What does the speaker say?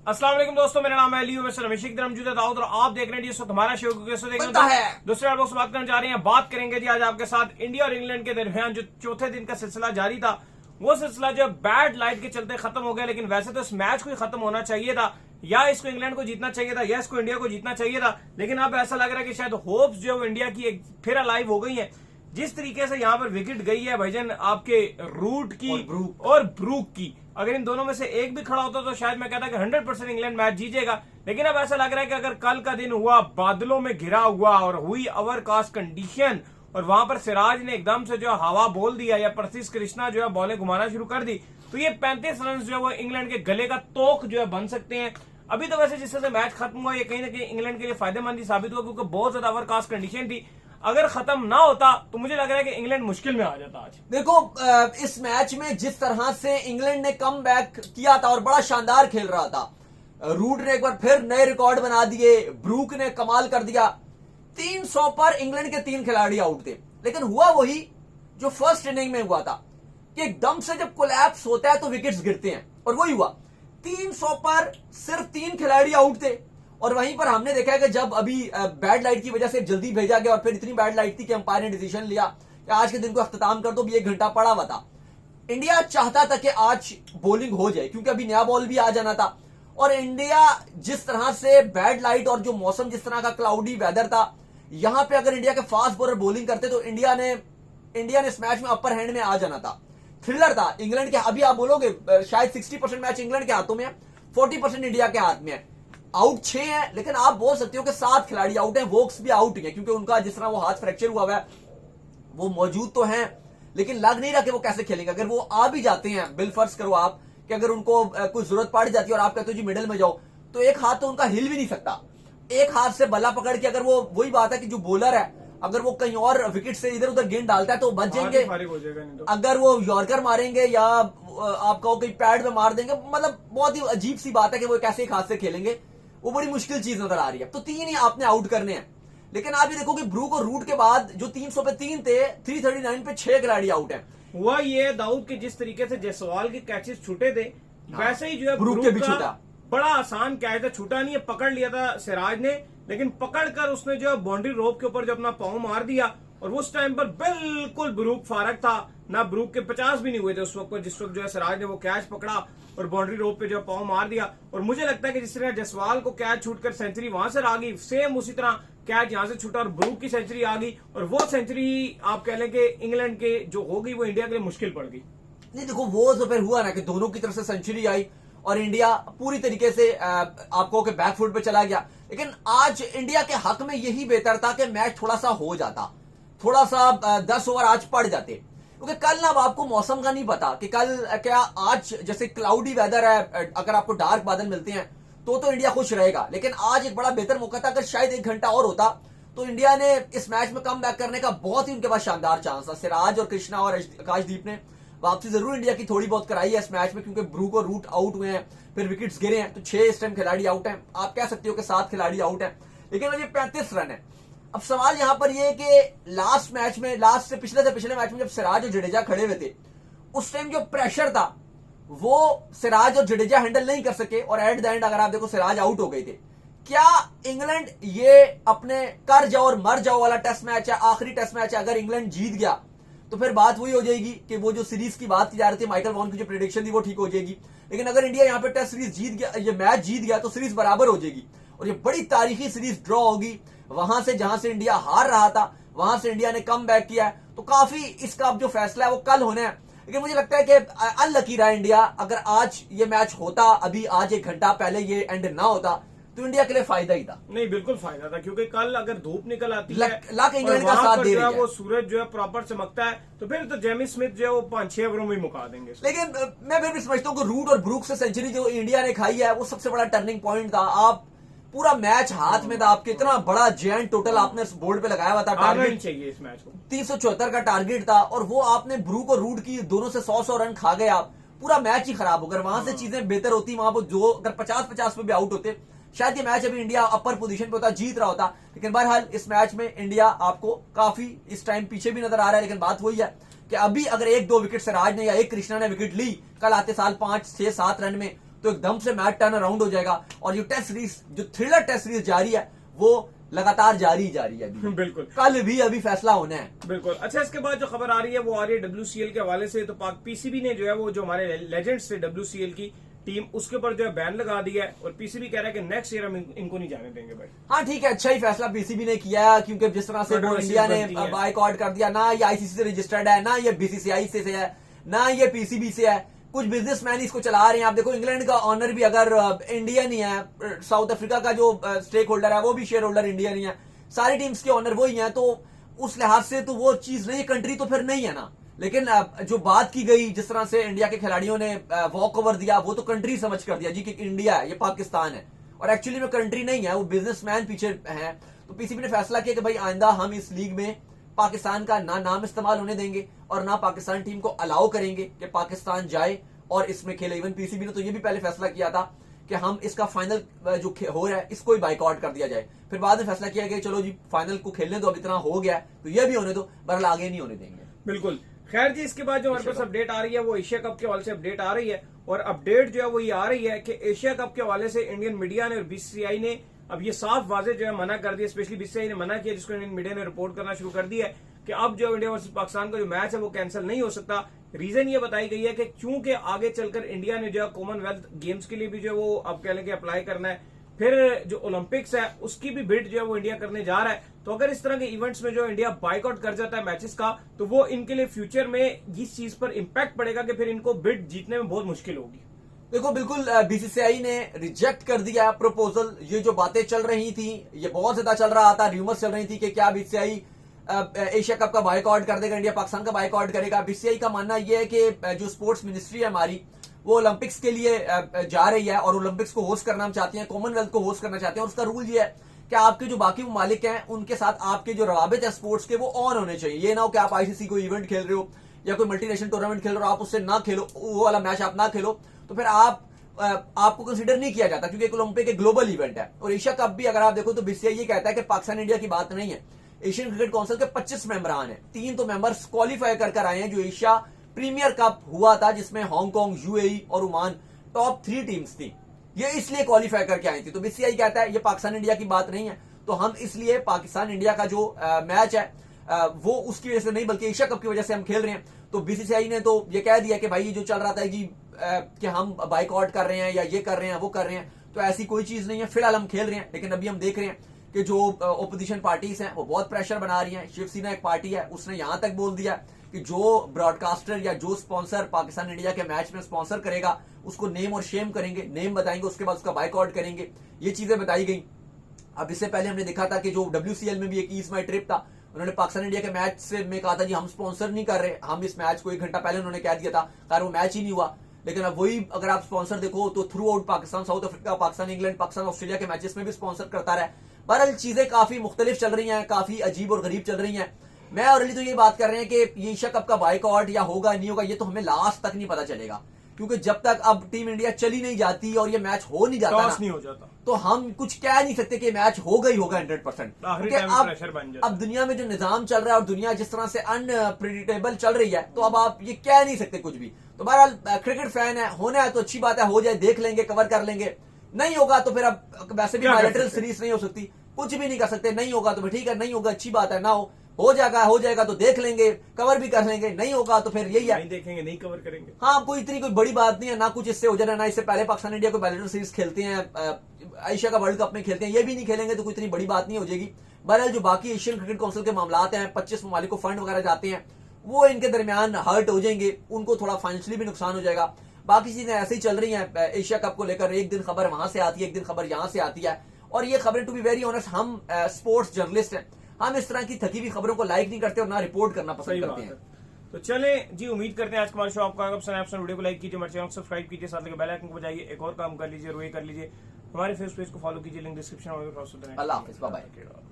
अस्सलाम वालेकुम दोस्तों, मेरा नाम है लियो मिस्टर रमेश मौजूद दाऊद और आप देख रहे हैं जी हमारा शो कैसे देख रहे हैं। दूसरे आप लोग से बात करने जा रहे हैं, बात करेंगे जी आज आपके साथ इंडिया और इंग्लैंड के दरमियान जो चौथे दिन का सिलसिला जारी था, वो सिलसिला जो बैड लाइट के चलते खत्म हो गया। लेकिन वैसे तो इस मैच को ही खत्म होना चाहिए था, या इसको इंग्लैंड को जीतना चाहिए था या इसको इंडिया को जीतना चाहिए था। लेकिन अब ऐसा लग रहा है कि शायद होप्स जो इंडिया की फिर अलाइव हो गई है। जिस तरीके से यहाँ पर विकेट गई है भाईजान आपके रूट की और ब्रूक की, अगर इन दोनों में से एक भी खड़ा होता तो शायद मैं कहता कि 100% इंग्लैंड मैच जीतेगा। लेकिन अब ऐसा लग रहा है कि अगर कल का दिन हुआ बादलों में घिरा हुआ और हुई ओवरकास्ट कंडीशन और वहां पर सिराज ने एकदम से जो हवा बोल दिया या प्रसिद्ध कृष्णा जो है बॉलें घुमाना शुरू कर दी, तो ये 35 रन जो है वो इंग्लैंड के गले का तोक जो है बन सकते हैं। अभी तो वैसे जिससे मैच खत्म हुआ ये कहीं ना कहीं इंग्लैंड के लिए फायदेमंद ही साबित हुआ, क्योंकि बहुत ज्यादा ओवरकास्ट कंडीशन थी। अगर खत्म ना होता तो मुझे लग रहा है कि इंग्लैंड मुश्किल में आ जाता आज। देखो, इस मैच में जिस तरह से इंग्लैंड ने कम बैक किया था और बड़ा शानदार खेल रहा था, रूट ने एक बार फिर नए रिकॉर्ड बना दिए, ब्रूक ने कमाल कर दिया। 300 पर इंग्लैंड के 3 खिलाड़ी आउट थे, लेकिन हुआ वही जो फर्स्ट इनिंग में हुआ था कि एकदम से जब कोलैप्स होता है तो विकेट्स गिरते हैं, और वही हुआ। 300 पर सिर्फ 3 खिलाड़ी आउट थे। और वहीं पर हमने देखा है कि जब अभी बैड लाइट की वजह से जल्दी भेजा गया और फिर इतनी बैड लाइट थी कि अंपायर ने डिसीजन लिया कि आज के दिन को अख्ताम कर दो, भी 1 घंटा पड़ा हुआ था। इंडिया चाहता था कि आज बॉलिंग हो जाए क्योंकि अभी नया बॉल भी आ जाना था। और इंडिया जिस तरह से बैड लाइट और जो मौसम जिस तरह का क्लाउडी वेदर था, यहां पे अगर इंडिया के फास्ट बॉलर बॉलिंग करते तो इंडिया ने इस मैच में अपर हैंड में आ जाना था। थ्रिलर था इंग्लैंड के। अभी आप बोलोगे शायद 60% मैच इंग्लैंड के हाथों में है, 40% इंडिया के हाथ में है। आउट 6 है, लेकिन आप बोल सकते हो कि 7 खिलाड़ी आउट हैं, वोक्स भी आउट है क्योंकि उनका जिस तरह वो हाथ फ्रैक्चर हुआ है वो मौजूद तो हैं, लेकिन लग नहीं रहा कि वो कैसे खेलेंगे। अगर वो आ भी जाते हैं, बिल फर्ज करो आप कि अगर उनको कुछ जरूरत पड़ जाती है और आप कहते हो जी मिडिल में जाओ, तो एक हाथ तो उनका हिल भी नहीं सकता। एक हाथ से बल्ला पकड़ के अगर वो, वही बात है कि जो बॉलर है अगर वो कहीं और विकेट से इधर उधर गेंद डालता है तो बच जाएंगे। तो। अगर वो यॉर्कर मारेंगे या आप कहो कहीं पैड में मार देंगे, मतलब बहुत ही अजीब सी बात है कि वो कैसे एक हाथ से खेलेंगे, वो बड़ी मुश्किल चीज नजर आ रही है। तो 3 ही आपने आउट करने हैं। लेकिन आप ये देखो कि ब्रूक और रूट के बाद जो 300 पे 3 थे, 339 पे 6 खिलाड़ी आउट हैं। हुआ ये दाऊद के जिस तरीके से जायसवाल के कैचेस छूटे थे, वैसे ही जो है ब्रूक के भी छूटा। बड़ा आसान कैच था, छूटा नहीं है, पकड़ लिया था सिराज ने, लेकिन पकड़कर उसने जो बाउंड्री रोप के ऊपर जो अपना पांव मार दिया। और उस टाइम पर बिल्कुल ब्रूक फारक था, ना ब्रूक के 50 भी नहीं हुए थे उस वक्त पर जिस वक्त जो है सिराज ने वो कैच पकड़ा और बाउंड्री रोप पे जो पांव मार दिया। और मुझे लगता है कि जिस तरह जायसवाल को कैच छूटकर सेंचुरी वहां से आ गई, सेम उसी तरह कैच यहां से छूटा और ब्रूक की सेंचुरी आ गई, और वो सेंचुरी आप कह लें कि इंग्लैंड के जो होगी वो इंडिया के लिए मुश्किल पड़ गई। नहीं देखो, वो तो फिर हुआ ना कि दोनों की तरफ से सेंचुरी आई और इंडिया पूरी तरीके से आपको बैकफुट पे चला गया। लेकिन आज इंडिया के हक में यही बेहतर था कि मैच थोड़ा सा हो जाता, थोड़ा सा 10 ओवर आज पड़ जाते, क्योंकि कल ना अब आपको मौसम का नहीं पता कि कल क्या, आज जैसे क्लाउडी वेदर है, अगर आपको डार्क बादल मिलते हैं तो इंडिया खुश रहेगा। लेकिन आज एक बड़ा बेहतर मौका था, अगर शायद 1 घंटा और होता तो इंडिया ने इस मैच में कम बैक करने का बहुत ही उनके पास शानदार चांस था। सिराज और कृष्णा और आकाशदीप ने वापसी जरूर इंडिया की थोड़ी बहुत कराई है इस मैच में, क्योंकि ब्रूक और रूट आउट हुए हैं, फिर विकेट्स गिरे हैं, तो 6 इस टाइम खिलाड़ी आउट हैं। आप कह सकते हो कि 7 खिलाड़ी आउट हैं, लेकिन अब ये 35 रन है। अब सवाल यहां पर यह है कि लास्ट मैच में, लास्ट से पिछले मैच में जब सिराज और जडेजा खड़े हुए थे, उस टाइम जो प्रेशर था वो सिराज और जडेजा हैंडल नहीं कर सके, और एट द एंड अगर आप देखो सिराज आउट हो गए थे। क्या इंग्लैंड ये अपने कर जाओ और मर जाओ वाला टेस्ट मैच है, आखिरी टेस्ट मैच है, अगर इंग्लैंड जीत गया तो फिर बात वही हो जाएगी कि वो जो सीरीज की बात की जा रही थी, माइकल वॉन की जो प्रेडिक्शन थी वो ठीक हो जाएगी। लेकिन अगर इंडिया यहां पे टेस्ट सीरीज जीत गया, ये मैच जीत गया, तो सीरीज बराबर हो जाएगी और ये बड़ी तारीखी सीरीज ड्रॉ होगी। वहां से जहां से इंडिया हार रहा था वहां से इंडिया ने कम बैक किया है, तो काफी इसका अब जो फैसला है वो कल होना है। लेकिन मुझे लगता है कि अनलकी रहा इंडिया। अगर आज ये मैच होता, अभी आज 1 घंटा पहले ये एंड ना होता, तो इंडिया के लिए फायदा ही था। नहीं, बिल्कुल फायदा था, क्योंकि कल अगर धूप निकल आती है, लक इंग्लैंड का साथ दे रही है, वो सूरज जो है प्रॉपर चमकता है, तो फिर तो जेमी स्मिथ जो है वो 5-6 ओवरों में ही मुका देंगे। लेकिन मैं फिर भी समझता हूँ कि रूट और ब्रूक से सेंचुरी जो इंडिया ने खाई है वो सबसे बड़ा टर्निंग पॉइंट था। आप पूरा मैच हाथ में था आपके, इतना बड़ा जेंट टोटल आपने बोर्ड पे लगाया हुआ था, टारगेट चाहिए इस मैच को 374 का टारगेट था, और वो आपने ब्रूक और रूट की दोनों से 100 रन खा गए। आप पूरा मैच ही खराब हो गया। वहां से चीजें बेहतर होती, वहां पर जो अगर 50-50 पे भी आउट होते, शायद ये मैच अभी इंडिया अपर पोजीशन पे होता, जीत रहा होता। लेकिन बहरहाल इस मैच में इंडिया आपको काफी इस टाइम पीछे भी नजर आ रहा है। लेकिन बात वही है कि अभी अगर 1-2 विकेट सिराज ने या एक कृष्णा ने विकेट ली कल आते साल 5, 6, 7 रन में, तो एकदम से मैच टर्न अराउंड हो जाएगा और जो टेस्ट सीरीज, जो थ्रिलर टेस्ट सीरीज जारी है, वो लगातार जारी है अभी। बिल्कुल, कल भी अभी फैसला होना है। बिल्कुल। अच्छा, इसके बाद जो खबर आ रही है वो आ रही है WCL के हवाले से। तो पाक पीसीबी ने जो है वो जो हमारे लेजेंड्स थे WCL की टीम, उसके ऊपर जो है बैन लगा दिया है और पीसीबी कह रहा है कि नेक्स्ट ईयर हम इनको नहीं जाने देंगे भाई। हाँ ठीक है, अच्छा ही फैसला पीसीबी ने किया, क्योंकि जिस तरह से वो इंडिया ने बायकॉट कर दिया, ना ये आईसीसी से रजिस्टर्ड है, ना ये बीसीसीआई से है, ना ये पीसीबी से है, कुछ बिजनेसमैन इसको चला रहे हैं। आप देखो इंग्लैंड का ऑनर भी अगर इंडियन ही है, साउथ अफ्रीका का जो स्टेक होल्डर है वो भी शेयर होल्डर इंडियन ही है, सारी टीम्स के ऑनर वो ही है, तो उस लिहाज से तो वो चीज नहीं, कंट्री तो फिर नहीं है ना। लेकिन जो बात की गई, जिस तरह से इंडिया के खिलाड़ियों ने वॉक ओवर दिया, वो तो कंट्री समझ कर दिया जी कि इंडिया है, ये पाकिस्तान है, और एक्चुअली में कंट्री नहीं है, वो बिजनेसमैन पीछे है। तो पीसीबी ने फैसला किया कि भाई आइंदा हम इस लीग में पाकिस्तान का ना नाम इस्तेमाल होने देंगे और ना पाकिस्तान टीम को अलाउ करेंगे कि पाकिस्तान जाए और इसमें खेले। इवन पीसीबी ने तो ये भी पहले फैसला किया था कि हम इसका फाइनल जो हो रहा है इसको ही बाइकआउट कर दिया जाए। फिर बाद में फैसला किया कि चलो जी फाइनल को खेलने दो, अब इतना हो गया है तो ये भी होने दो, बहरहाल आगे नहीं होने देंगे। बिल्कुल। खैर जी, इसके बाद जो हमारे पास अपडेट आ रही है वो एशिया कप के हवाले से अपडेट आ रही है, और अपडेट जो है वो ये आ रही है कि एशिया कप के हवाले से इंडियन मीडिया ने और बीसीसीआई ने अब ये साफ वाजे जो है मना कर दिया। स्पेशली बीसीसीआई ने मना किया, जिसको इंडियन मीडिया ने रिपोर्ट करना शुरू कर दिया है कि अब जो इंडिया वर्सेस पाकिस्तान का जो मैच है वो कैंसिल नहीं हो सकता। रीजन ये बताई गई है कि चूंकि आगे चलकर इंडिया ने जो है कॉमनवेल्थ गेम्स के लिए भी जो वो अब कह लें कि अप्लाई करना है, फिर जो ओलंपिक्स है उसकी भी बिड जो है वो इंडिया करने जा रहा है। तो अगर इस तरह के इवेंट्स में जो इंडिया बाइकआउट कर जाता है मैचेस का, तो वो इनके लिए फ्यूचर में इस चीज पर इम्पैक्ट पड़ेगा कि फिर इनको बिड जीतने में बहुत मुश्किल होगी। देखो बिल्कुल, बीसीसीआई ने रिजेक्ट कर दिया प्रपोजल। ये जो बातें चल रही थी, ये बहुत ज्यादा चल रहा था, र्यूमर्स चल रही थी कि क्या बीसीसीआई एशिया कप का बाइकआउट कर देगा, इंडिया पाकिस्तान का बाइकआउट करेगा। बीसीसीआई का मानना यह है कि जो स्पोर्ट्स मिनिस्ट्री है हमारी, वो ओलंपिक्स के लिए जा रही है और ओलंपिक्स को होस्ट करना हम चाहते हैं, कॉमनवेल्थ को होस्ट करना चाहते हैं, और उसका रूल ये है कि आपके जो बाकी ममालिक हैं उनके साथ आपके जो रवाबित है स्पोर्ट्स के वो ऑन होने चाहिए। ये ना हो कि आप आईसीसी कोई इवेंट खेल रहे हो या कोई मल्टीनेशनल टूर्नामेंट खेल रहे हो, आप उससे ना खेलो, वो वाला मैच आप ना खेलो, तो फिर आपको कंसीडर नहीं किया जाता, क्योंकि एक ओलंपिक एक ग्लोबल इवेंट है। और एशिया कप भी अगर आप देखो तो बीसीसीआई ये कहता है कि पाकिस्तान इंडिया की बात नहीं है। एशियन क्रिकेट काउंसिल के 25 मेंबरान हैं, 3 तो मेंबर्स क्वालिफाई कर आए हैं। जो एशिया प्रीमियर कप हुआ था जिसमें हांगकांग, यूएई और ओमान टॉप 3 टीम्स थी, ये इसलिए क्वालिफाई करके आई थी। तो बीसीसीआई कहता है ये पाकिस्तान इंडिया की बात नहीं है, तो हम इसलिए पाकिस्तान इंडिया का जो मैच है वो उसकी वजह से नहीं बल्कि एशिया कप की वजह से हम खेल रहे हैं। तो बीसीसीआई ने तो ये कह दिया कि भाई ये जो चल रहा था कि हम बाइकआउट कर रहे हैं या ये कर रहे हैं वो कर रहे हैं, तो ऐसी कोई चीज नहीं है। फिलहाल हम खेल रहे हैं, लेकिन अभी हम देख रहे हैं कि जो ओपोजिशन पार्टीज हैं वो बहुत प्रेशर बना रही हैं। शिवसेना एक पार्टी है, उसने यहां तक बोल दिया कि जो ब्रॉडकास्टर या जो स्पॉन्सर पाकिस्तान इंडिया के मैच में स्पॉन्सर करेगा उसको नेम और शेम करेंगे, नेम बताएंगे, उसके बाद उसका बाइकआउट करेंगे। ये चीजें बताई गई। अब इससे पहले हमने देखा था कि जो WCL में भी एक ईज माई ट्रिप था, उन्होंने पाकिस्तान इंडिया के मैच से में कहा था जी हम स्पॉन्सर नहीं कर रहे, हम इस मैच को 1 घंटा पहले उन्होंने कह दिया था, खैर वो मैच ही नहीं हुआ। लेकिन अब वही अगर आप स्पॉन्सर देखो तो through out Pakistan, south Africa, Pakistan England, Pakistan Australia के मैचेस में भी स्पॉन्सर करता रहा। बहरहाल चीजें काफी मुख्तलिफ चल रही हैं, काफी अजीब और गरीब चल रही हैं। मैं और अली तो ये बात कर रहे हैं कि ये एशिया कप का बाइकआउट या होगा नहीं होगा ये तो हमें लास्ट तक नहीं पता चलेगा, क्योंकि जब तक अब टीम इंडिया चली नहीं जाती और ये मैच हो नहीं जाता नहीं हो जाता, तो हम कुछ कह नहीं सकते कि मैच होगा ही होगा 100%। अब दुनिया में जो निजाम चल रहा है और दुनिया जिस तरह से अनप्रिडिक्टेबल चल रही है, तो अब आप ये कह नहीं सकते कुछ भी। तो बहरहाल क्रिकेट फैन है, होना है तो अच्छी बात है, हो जाए, देख लेंगे, कवर कर लेंगे। नहीं होगा तो फिर अब वैसे भी बायलैटरल सीरीज नहीं हो सकती, कुछ भी नहीं कर सकते। नहीं होगा तो ठीक है, नहीं होगा अच्छी बात है, ना हो जाएगा तो देख लेंगे, कवर भी कर लेंगे। नहीं होगा तो फिर यही है, नहीं देखेंगे, नहीं कवर करेंगे। हाँ, कोई इतनी कोई बड़ी बात नहीं है, ना कुछ इससे हो जाना, ना इससे पहले पाकिस्तान इंडिया को बायलैटरल सीरीज खेलते हैं, एशिया का वर्ल्ड कप में खेलते हैं, ये भी नहीं खेलेंगे तो कोई इतनी बड़ी बात नहीं हो जाएगी। बहरहाल जो बाकी एशियन क्रिकेट काउंसिल के मामलात हैं, 25 ममालिक को फंड वगैरह जाते हैं, वो इनके दरमियान हर्ट हो जाएंगे, उनको थोड़ा फाइनेंशियली भी नुकसान हो जाएगा। बाकी चीजें ऐसे ही चल रही हैं एशिया कप को लेकर, एक दिन खबर वहां से आती है, एक दिन खबर यहां से आती है। और ये खबरें टू बी वेरी ऑनेस्ट, हम स्पोर्ट्स जर्नलिस्ट हैं, हम इस तरह की थकी हुई खबरों को लाइक नहीं करते और ना रिपोर्ट करना पसंद करते हैं। तो चले जी, उम्मीद करते हैं आज का हमारे शो आपको वीडियो को लाइक कीजिए, हमारे चैनल को सब्सक्राइब कीजिए, साथ में बेल आइकन को बजाइए, एक और काम कर लीजिए, रोए कर लीजिए, हमारे फेसबुक पेज को फॉलो कीजिए, लिंक डिस्क्रिप्शन में। अल्लाह हाफिज़, बाय बाय।